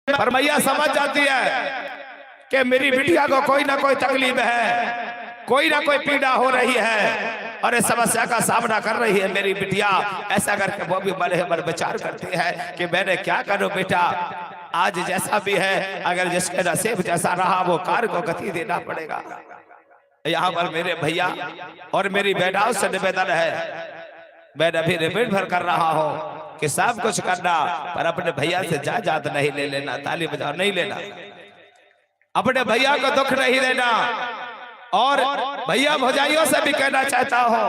पर मैया समझ जाती है कि मेरी बिटिया को कोई ना कोई तकलीफ है, कोई ना कोई पीड़ा हो रही है और इस समस्या का सामना कर रही है मेरी बिटिया। ऐसा करके वो भी मन में विचार करती है कि मैंने क्या करूं बेटा, आज जैसा भी है अगर जिसके नसीब जैसा रहा वो कार्य को गति देना पड़ेगा। यहाँ पर मेरे भैया और मेरी बेटाओं से निवेदन है, मैं अभी रिमाइंडर कर रहा हूँ कि सब कुछ करना पर अपने भैया से जायदाद नहीं ले लेना, ताली बजाओ नहीं लेना, अपने भैया को दुख नहीं देना। और भैया भौजाइयों से भी कहना चाहता हूँ,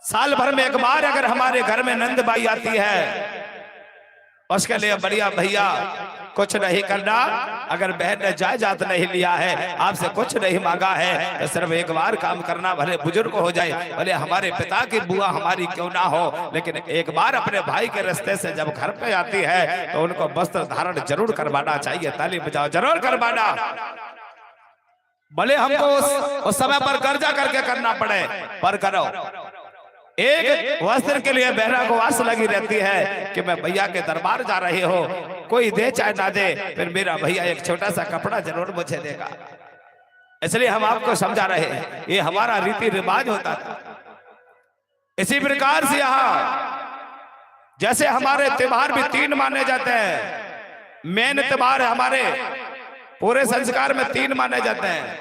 साल भर में एक बार अगर हमारे घर में नंदबाई आती है उसके लिए बढ़िया भैया कुछ नहीं करना। अगर बहन ने जायदाद नहीं लिया है, आपसे कुछ नहीं मांगा है, तो सिर्फ एक बार काम करना, भले बुजुर्ग हो जाए, भले हमारे पिता की बुआ हमारी क्यों ना हो, लेकिन एक बार अपने भाई के रास्ते से जब घर पे आती है तो उनको वस्त्र धारण जरूर करवाना चाहिए। ताली बजाओ, जरूर करवाना, भले हमको उस समय पर कर्जा करके करना पड़े पर करो। एक वस्त्र के लिए बहना को आस लगी रहती है कि मैं भैया के दरबार जा रही हो, कोई दे चाहे ना दे, फिर मेरा भैया एक छोटा सा कपड़ा जरूर मुझे देगा। इसलिए हम आपको समझा रहे हैं, ये हमारा रीति रिवाज होता था। इसी प्रकार से यहाँ जैसे हमारे त्योहार भी 3 माने जाते हैं, मेन त्योहार हमारे पूरे संस्कार में 3 माने जाते हैं।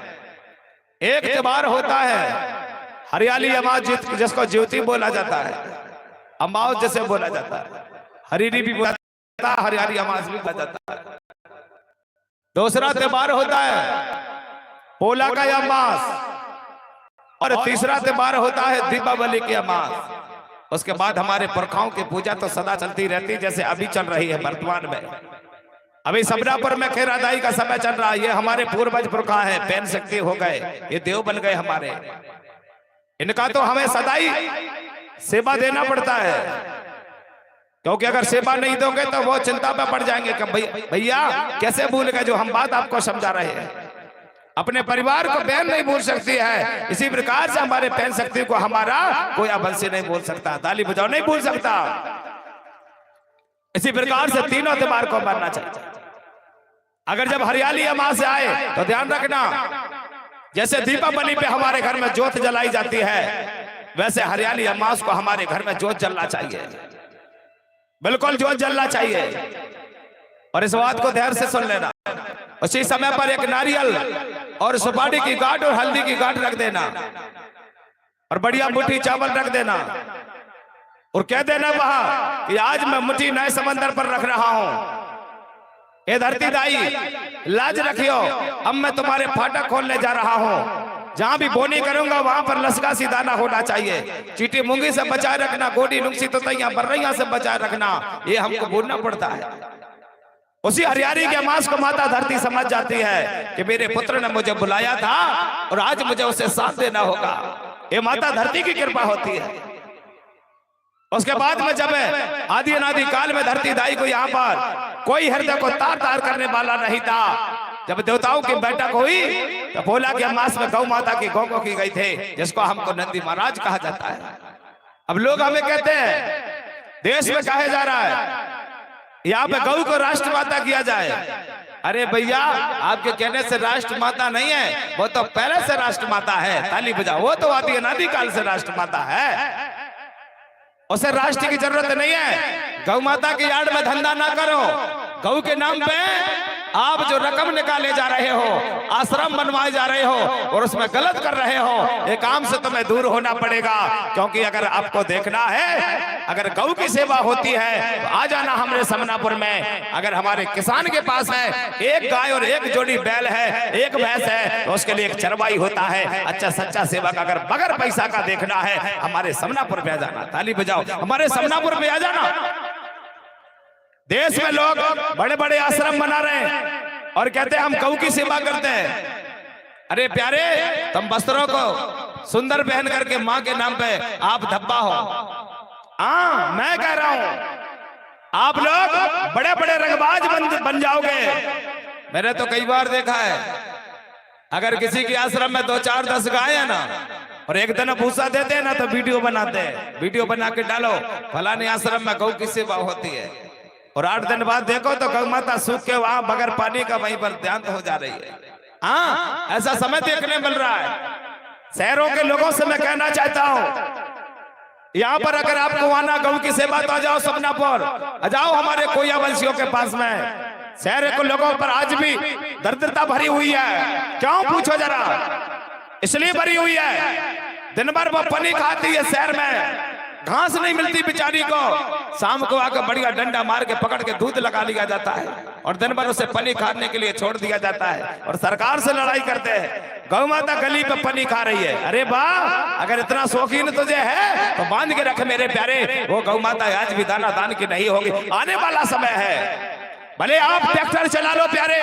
एक त्योहार होता है हरियाली अमावस, जिसको ज्योति बोला जाता है, अमावस जैसे बोला जाता है, हरियाली भी बोला जाता है, हरियाली अमावस भी बोला जाता है। दूसरा त्योहार होता है पोला का अमावस और तीसरा त्योहार होता है दीपावली की अमावस। उसके बाद हमारे पुरखाओं की पूजा तो सदा चलती रहती, जैसे अभी चल रही है वर्तमान में। अभी सबरापुर में खेरादाई का समय चल रहा है, ये हमारे पूर्वज पुरखा है, पैन शक्ति हो गए, ये देव बन गए हमारे, इनका तो हमें सदाई सेवा देना पड़ता है, क्योंकि अगर सेवा नहीं दोगे तो वो चिंता में पड़ जाएंगे कि भैया कैसे भूल गए जो हम बात आपको समझा रहे हैं। अपने परिवार को बहन नहीं भूल सकती है, इसी प्रकार से हमारे बहन शक्ति को हमारा कोई अवंशी नहीं भूल सकता, ताली बजाओ नहीं भूल सकता। इसी प्रकार से तीनों त्योहार को मानना चाहिए। अगर जब हरियाली अमावस आए तो ध्यान रखना, जैसे दीपावली पे हमारे घर में जोत जलाई जाती है, वैसे हरियाली अमावस को हमारे घर में जोत जलना चाहिए, बिल्कुल जोत जलना चाहिए। और इस बात को ध्यान से सुन लेना, उसी समय पर एक नारियल और सुपारी की गांठ और हल्दी की गांठ रख देना और बढ़िया मुट्ठी चावल रख देना और कह देना वहां कि आज मैं मुट्ठी नए समंदर पर रख रहा हूं, ए धरती दाई लाज रखियो, अब मैं तुम्हारे फाटक खोलने जा रहा हूँ, जहां भी बोनी करूंगा वहां पर लसका सी दाना होना चाहिए, चीटी मूंगी से बचाए रखना, गोडी नुक्सी तो बर्रैया से बचाए रखना, ये हमको बोलना पड़ता है। उसी हरियाली के अमावस को माता धरती समझ जाती है कि मेरे पुत्र ने मुझे बुलाया था और आज मुझे उसे साथ देना होगा, ये माता धरती की कृपा होती है। उसके बाद में जब आदि अनादि काल में धरती दाई को यहाँ पर कोई हृदय को तार तार करने वाला नहीं था, जब देवताओं की बैठक हुई तो बोला कि अमावस में गौ माता की गौ की गई थे, जिसको हमको नंदी महाराज कहा जाता है। अब लोग हमें कहते हैं देश में कहा जा रहा है यहाँ पे गौ को राष्ट्र माता किया जाए। अरे भैया आपके कहने से राष्ट्र माता नहीं है, वो तो पहले से राष्ट्र माता है, ताली बजाओ, वो तो आदि अनादि काल से राष्ट्र माता है, उसे राष्ट्र की जरूरत नहीं है। गौ माता की यार्ड में धंधा ना करो, गौ के नाम पे आप जो रकम निकाले जा रहे हो, आश्रम बनवाए जा रहे हो और उसमें गलत कर रहे हो, ये काम से तुम्हें दूर होना पड़ेगा। क्योंकि अगर आपको देखना है, अगर गौ की सेवा होती है तो आ जाना हमारे समनापुर में। अगर हमारे किसान के पास है एक गाय और एक जोड़ी बैल है, एक भैंस है, तो उसके लिए एक चरवाई होता है, अच्छा सच्चा सेवक। अगर बगैर पैसा का देखना है हमारे समनापुर पे आ जाना, ताली बजाओ, हमारे समनापुर पे आ जाना। देश में लोग बड़े बड़े आश्रम बना रहे हैं और कहते हैं हम गौ की सेवा करते हैं। अरे प्यारे, तुम वस्त्रों को सुंदर पहन करके माँ के नाम पे आप धब्बा हो। हाँ मैं कह रहा हूं आप लोग बड़े बड़े रंगबाज बन जाओगे। मैंने तो कई बार देखा है, अगर किसी के आश्रम में 2 4 10 गाय है ना और एक दिन भूसा देते हैं ना तो वीडियो बनाते हैं, वीडियो बना के डालो फलाने आश्रम में गौ की सेवा होती है। और 8 दिन बाद देखो तो गौ माता सूख के वहां बगैर पानी का वहीं पर देहांत हो जा रही है। हाँ, ऐसा समय देखने मिल रहा है। शहरों के लोगों से मैं कहना चाहता हूं, यहाँ पर अगर आपको आना गौ की सेवा तो आ जाओ सपनापुर, आ जाओ हमारे कोया वंशियों के पास में। शहर के लोगों पर आज भी दरिद्रता भरी हुई है। क्यों पूछो जरा? इसलिए भरी हुई है, दिन भर वो पनी खाती है, शहर में घास नहीं मिलती बेचारी को। शाम को आकर बढ़िया डंडा मार के पकड़ के दूध लगा लिया जाता है और दिन भर उसे पनी खाने के लिए छोड़ दिया जाता है और सरकार से लड़ाई करते हैं। गौ माता गली पे पनी खा रही है। अरे वाह, अगर इतना शौकीन तुझे है तो बांध के रख मेरे प्यारे, वो गौ माता आज भी दाना दान की नहीं होगी। आने वाला समय है, भले आप ट्रैक्टर चला लो प्यारे,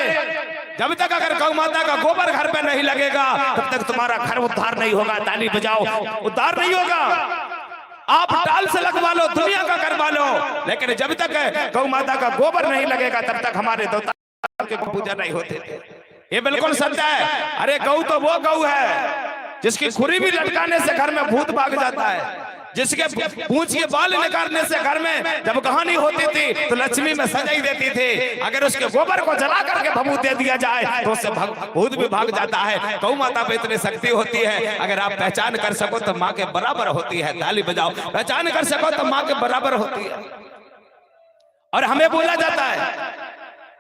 जब तक अगर गौ माता का गोबर घर पे नहीं लगेगा तब तक तुम्हारा घर उद्धार नहीं होगा। ताली बजाओ, उद्धार नहीं होगा। आप टाल से लगवा लो, दुनिया का करवा लो, लेकिन जब तक गौ माता का गोबर नहीं लगेगा तब तक हमारे देवता की पूजा नहीं होती थी। ये बिल्कुल सत्य है। अरे गौ तो वो गौ है जिसकी खुरी भी लटकाने से घर में भूत भाग जाता है, जिसके पूंछ के बाल निकालने से घर में जब कहानी होती थी तो लक्ष्मी में सजाई देती थी। अगर उसके गोबर को जला करके भभूत दे दिया जाए तो उससे भूत भी भाग जाता है। गौ माता पे इतनी शक्ति होती है, अगर आप पहचान कर सको तो माँ के बराबर होती है। ताली बजाओ, पहचान कर सको तो माँ के बराबर होती है। और हमें बोला जाता है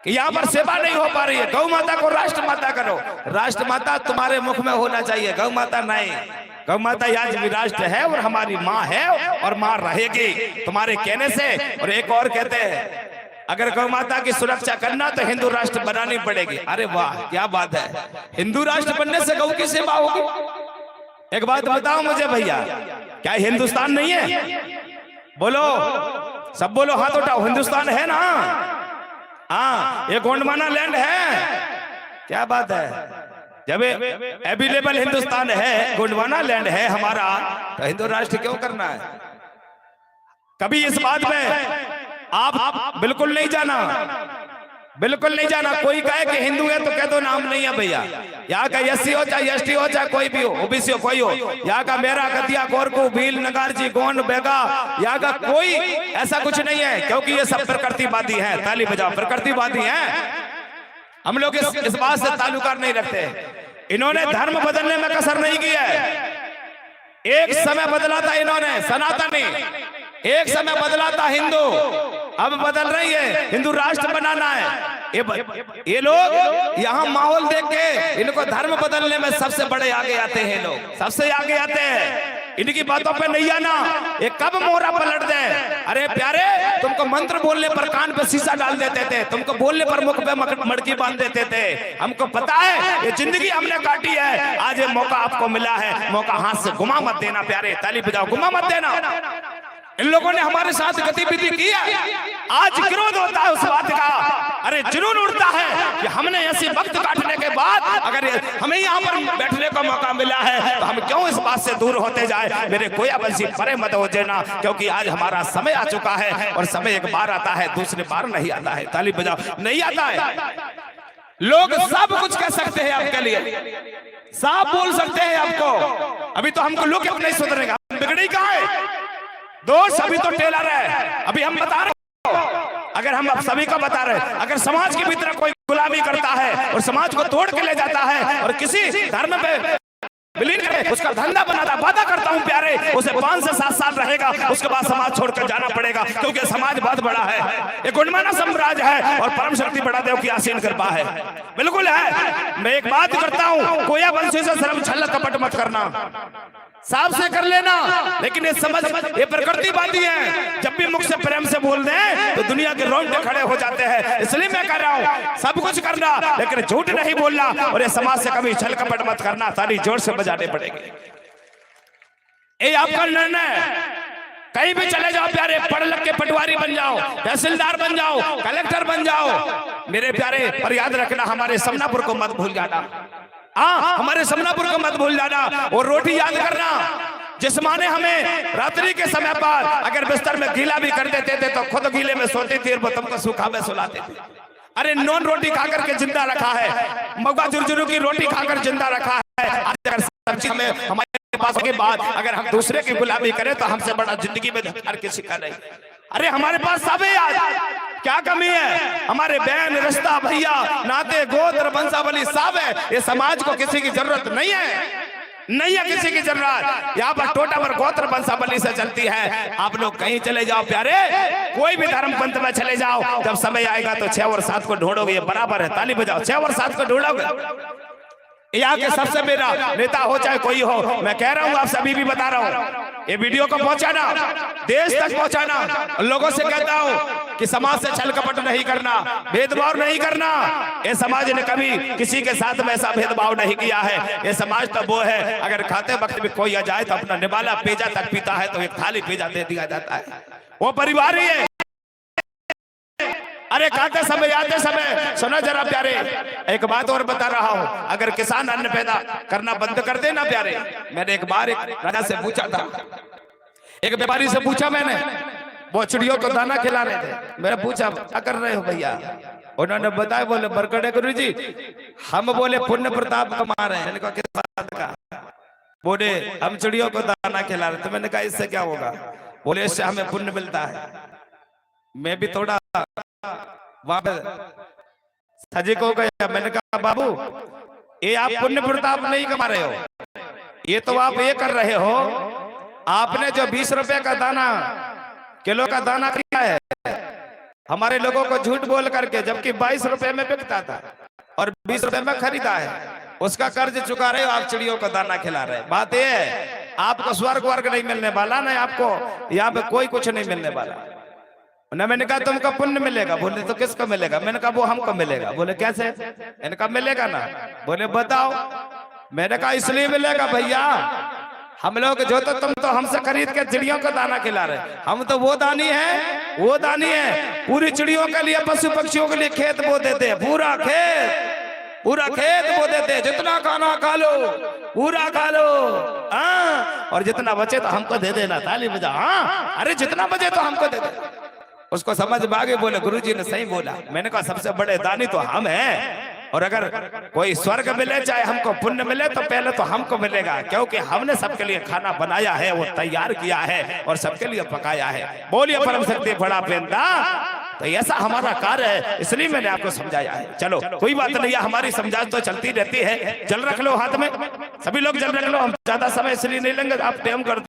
कि यहाँ पर सेवा नहीं हो पा रही है, गौ माता को राष्ट्र माता करो। राष्ट्र माता तुम्हारे मुख में होना चाहिए, गौ माता नहीं। गौ माता आज भी राष्ट्र है और हमारी माँ है और माँ रहेगी तुम्हारे कहने से। और एक और कहते हैं, अगर गौ माता की सुरक्षा करना तो हिंदू राष्ट्र बनानी पड़ेगी। अरे वाह, क्या बात है, हिंदू राष्ट्र बनने से गौ की सेवा होगी। एक बात बताओ मुझे भैया, क्या हिंदुस्तान नहीं है? बोलो, सब बोलो, हाथ उठाओ। हिंदुस्तान है ना? हाँ, ये गोंडवाना लैंड है। क्या बात है, जब अवेलेबल हिंदुस्तान है, गोंडवाना लैंड है हमारा, तो हिंदू राष्ट्र क्यों करना है? कभी इस बात में आप बिल्कुल नहीं जाना, बिल्कुल नहीं जाना। कोई कहे कि हिंदू है तो कह दो नाम नहीं है भैया। यहाँ का एससी हो चाहे एसटी हो चाहे कोई भी हो, ओबीसी हो कोई हो, यहाँ का मेरा, गतिया, कोरकू, भील, नगारजी, गोंड, बेगा, यहाँ का कोई ऐसा कुछ नहीं है, क्योंकि ये सब प्रकृतिवादी है। ताली बजाओ, प्रकृतिवादी है। हम लोग इस बात से ताल्लुकात नहीं रखते। इन्होंने धर्म बदलने में कसर नहीं की है। एक समय बदला था इन्होंने सनातनी, एक समय बदला था हिंदू, अब बदल रही है, हिंदू राष्ट्र बनाना है। ये लोग यहाँ माहौल देख के इनको धर्म बदलने में सबसे बड़े आगे आते हैं, लोग सबसे आगे आते हैं। इनकी बातों पे नहीं आना, ये कब मोहरा पलट दे। अरे प्यारे, तुमको मंत्र बोलने पर कान पे शीशा डाल देते थे, तुमको बोलने पर मुख पे मड़की बांध देते थे। हमको पता है ये जिंदगी हमने काटी है, आज ये मौका आपको मिला है, मौका हाथ से गुमा मत देना प्यारे। ताली बजाओ, गुमा मत देना। इन लोगों ने हमारे साथ गतिविधि की है, आज विरोध होता है उस बात का। अरे जुनून उड़ता है कि हमने ऐसी वक्त काटने के बाद अगर हमें यहाँ पर बैठने का मौका मिला है तो हम क्यों इस बात से दूर होते जाए। मेरे कोया बंसी परे मत हो जाना, क्योंकि आज हमारा समय आ चुका है और समय एक बार आता है, दूसरी बार नहीं आता है। ताली बजाओ, नहीं आता है। लोग सब कुछ कह सकते हैं आपके लिए, साफ बोल सकते हैं आपको, अभी तो हमको लोग नहीं सुधरेगा। बिगड़ी कहाँ है दोस्त? अभी तो टेलर है। अभी हम बता रहे, अगर हम अब सभी को बता रहे, अगर समाज के भीतर कोई गुलामी करता है और समाज को तोड़ के ले जाता है और किसी धर्म पे विलीन करे, उसका धंधा बनाता, वादा करता हूं प्यारे, उसे 5 से 7 साल रहेगा, उसके बाद समाज छोड़कर जाना पड़ेगा, क्योंकि समाज बहुत बड़ा है। ये गुंडमाना साम्राज्य है और परम शक्ति बड़ा देव की आसीन कृपा है। बिल्कुल है। मैं एक बात करता हूं, कोया वंशी से शर्म छल कपट मत करना, साफ से कर लेना। लेकिन ये समझ, ये प्रकृतिवादी है, जब भी मुख से प्रेम से बोल दें तो दुनिया के रोंगटे खड़े हो जाते हैं। इसलिए मैं कह रहा हूं, सब कुछ करना लेकिन झूठ नहीं बोलना, और ये समाज से कभी छल कपट मत करना। ताली जोर से बजाने पड़ेगी। ये आपका निर्णय। कहीं भी चले जाओ प्यारे, पढ़ लिख के पटवारी बन जाओ, तहसीलदार बन जाओ, कलेक्टर बन जाओ, मेरे प्यारे, पर याद रखना हमारे समनापुर को मत भूल जाना। हाँ, हमारे समनापुर को मत भूल जाना। और रोटी याद करना, जिस माँ ने हमें रात्रि के समय पर अगर बिस्तर में गीला भी कर देते थे तो खुद गीले में सोती थी और वो तुमको सूखा में सुलाते थे। अरे नॉन रोटी खाकर के जिंदा रखा है, मगवा जुरजुरू की रोटी खाकर जिंदा रखा है। अगर सब चीज में हमारे पास के बाद अगर हम दूसरे की गुलामी करें तो हमसे बड़ा जिंदगी में धक्का किसी का नहीं। अरे हमारे पास सब है आज, क्या कमी है? हमारे बहन रिश्ता भैया नाते गोत्र वंशावली सब है। ये समाज को किसी की जरूरत नहीं है, नहीं है किसी की जरूरत। यहाँ पर टोटा पर गोत्र वंशावली से चलती है। आप लोग कहीं चले जाओ प्यारे, कोई भी धर्म पंथ में चले जाओ, जब समय आएगा तो 6 और 7 को ढूंढोगे, ये बराबर है। ताली बजाओ, 6 और 7 को ढूंढोगे। यहाँ के सबसे मेरा नेता हो चाहे कोई हो, मैं कह रहा हूँ, आप सभी भी बता रहा हूँ, ये वीडियो को पहुंचाना, देश तक पहुंचाना। लोगों से कहता हूं कि समाज से छल कपट नहीं करना, भेदभाव नहीं करना। ये समाज ने कभी किसी के साथ में ऐसा भेदभाव नहीं किया है। ये समाज तो वो है, अगर खाते वक्त भी कोई आ जाए तो अपना निवाला पेजा तक पीता है तो एक थाली पेजा दे दिया जाता है, वो परिवार ही है। अरे खाते समय आते समय सुनो जरा प्यारे, एक बात और बता रहा हूं, अगर किसान अन्न पैदा करना बंद कर देना प्यारे, मैंने एक बार एक राजा से पूछा था, एक व्यापारी से पूछा मैंने, वो चिड़ियों को दाना खिला रहे थे। मैंने पूछा क्या कर रहे हो भैया? उन्होंने बताया, बोले बरकड़े गुरु जी हम बोले पुण्य प्रताप कमा रहे हैं। मैंने कहा किस बात का? बोले हम चिड़ियों को दाना खिला रहे। तो मैंने कहा इससे क्या होगा? बोले इससे हमें पुण्य मिलता है। मैं भी थोड़ा वहां पे सजी को गया, मैंने कहा बाबू ये आप पुण्य प्रताप नहीं कमा रहे हो, ये तो आप ये कर रहे हो, आपने जो 20 रुपए का दाना किलो का दाना किया है हमारे लोगों को झूठ बोल करके, जबकि 22 रुपए में बिकता था और 20 रुपए में खरीदा है, उसका कर्ज चुका रहे हो, आप चिड़ियों को दाना खिला रहे। बात यह है आपको स्वर्ग वर्ग नहीं मिलने वाला, ना आपको यहाँ पे कोई कुछ नहीं मिलने वाला। ना मैंने कहा तुमको पुण्य मिलेगा। बोले तो किसको मिलेगा? मैंने कहा वो हमको मिलेगा। बोले कैसे? मैंने कहा मिलेगा ना। बोले बताओ। मैंने कहा इसलिए मिलेगा भैया, हम लोग जो तुम तो हमसे खरीद के चिड़ियों को दाना खिला रहे, हम तो वो दानी है, वो दानी है पूरी चिड़ियों के लिए, पशु पक्षियों के लिए खेत बो देते हैं, पूरा खेत बो देते हैं, जितना खाना खा लो पूरा खा लो, हाँ, और जितना बचे तो हमको दे देना। ताली बजा, हाँ, अरे जितना बचे तो हमको दे देना। उसको समझ में आ गई। बोले गुरुजी ने सही बोला। मैंने कहा सबसे बड़े दानी तो हम हैं, और अगर कोई स्वर्ग मिले चाहे हमको पुण्य मिले तो पहले तो हमको मिलेगा, क्योंकि हमने सबके लिए खाना बनाया है, वो तैयार किया है और सबके लिए पकाया है। बोलिए परम शक्ति बड़ा पेंदा। तो ऐसा हमारा कार्य है, इसलिए मैंने आपको समझाया है। चलो कोई बात नहीं है, हमारी समझाइश तो चलती रहती है। जल रख लो हाथ में, सभी लोग जल रख लो, हम ज्यादा समय इसलिए नहीं लेंगे, आप टेम कर